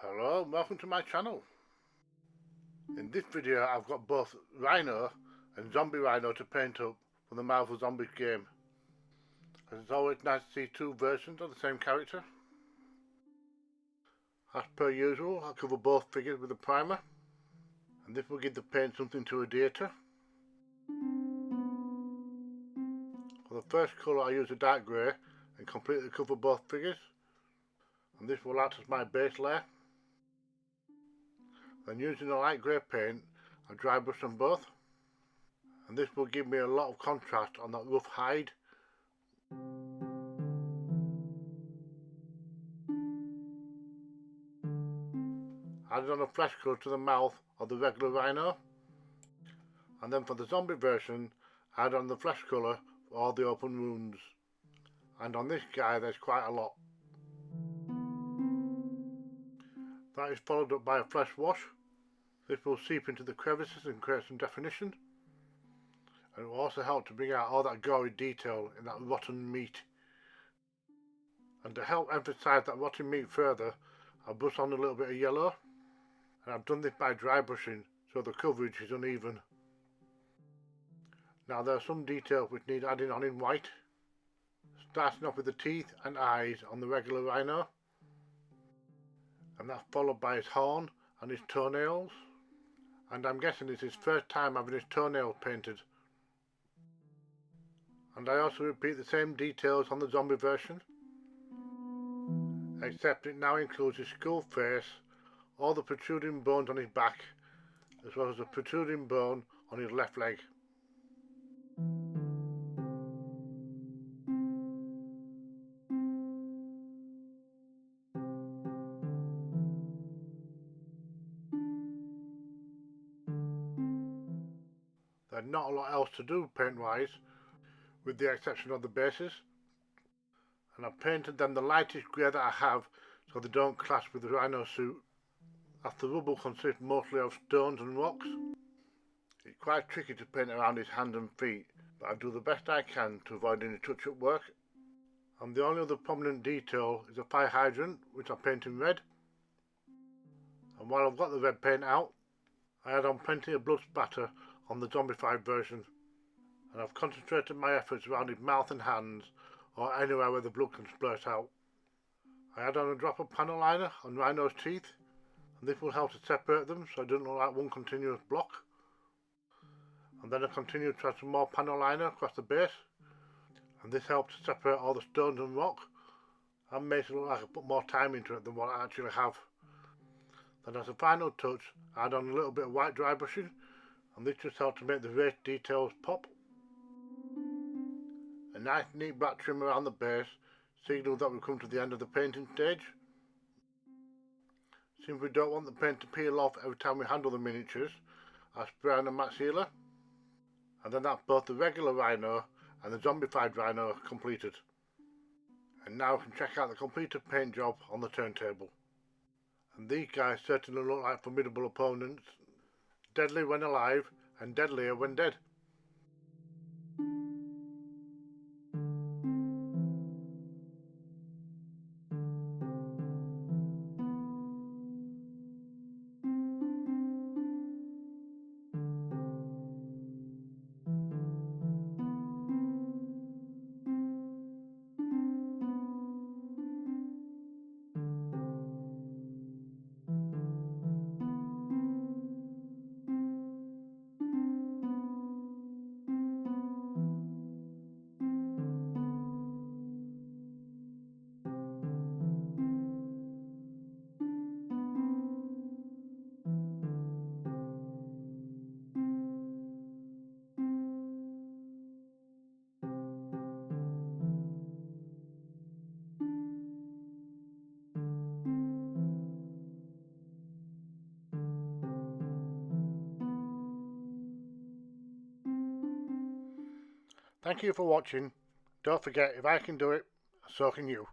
Hello and welcome to my channel. In this video I've got both Rhino and Zombie Rhino to paint up for the Marvel Zombies game. As it's always nice to see two versions of the same character. As per usual, I'll cover both figures with a primer, and this will give the paint something to adhere to. For the first colour I use a dark grey and completely cover both figures, and this will act as my base layer. Then using a light grey paint, I dry brush them both, and this will give me a lot of contrast on that rough hide. Added on a flesh colour to the mouth of the regular Rhino, and then for the zombie version, add on the flesh colour for all the open wounds, and on this guy there's quite a lot. That is followed up by a flesh wash. This will seep into the crevices and create some definition, and it will also help to bring out all that gory detail in that rotten meat. And to help emphasise that rotten meat further, I'll brush on a little bit of yellow, and I've done this by dry brushing so the coverage is uneven. Now there are some details which need adding on in white, starting off with the teeth and eyes on the regular Rhino, and that's followed by his horn and his toenails, and I'm guessing it's his first time having his toenails painted. And I also repeat the same details on the zombie version, except it now includes his skull face, all the protruding bones on his back, as well as a protruding bone on his left leg. There's not a lot else to do paint wise, with the exception of the bases, and I've painted them the lightest grey that I have so they don't clash with the Rhino suit, as the rubble consists mostly of stones and rocks. It's quite tricky to paint around his hands and feet, but I do the best I can to avoid any touch-up work. And the only other prominent detail is a fire hydrant, which I paint in red. And while I've got the red paint out, I add on plenty of blood spatter on the zombified version, and I've concentrated my efforts around his mouth and hands, or anywhere where the blood can splurt out. I add on a drop of panel liner on Rhino's teeth, and this will help to separate them so it doesn't look like one continuous block. And then I continue to add some more panel liner across the base, and this helps to separate all the stones and rock, and makes it look like I put more time into it than what I actually have. Then as a final touch, I add on a little bit of white dry brushing, and this just helps to make the raised details pop. A nice neat black trim around the base signals that we've come to the end of the painting stage. Since we don't want the paint to peel off every time we handle the miniatures, I spray on a matte sealer, and then that's both the regular Rhino and the zombified Rhino completed. And now we can check out the completed paint job on the turntable. And these guys certainly look like formidable opponents, deadly when alive and deadlier when dead. Thank you for watching. Don't forget, if I can do it, so can you.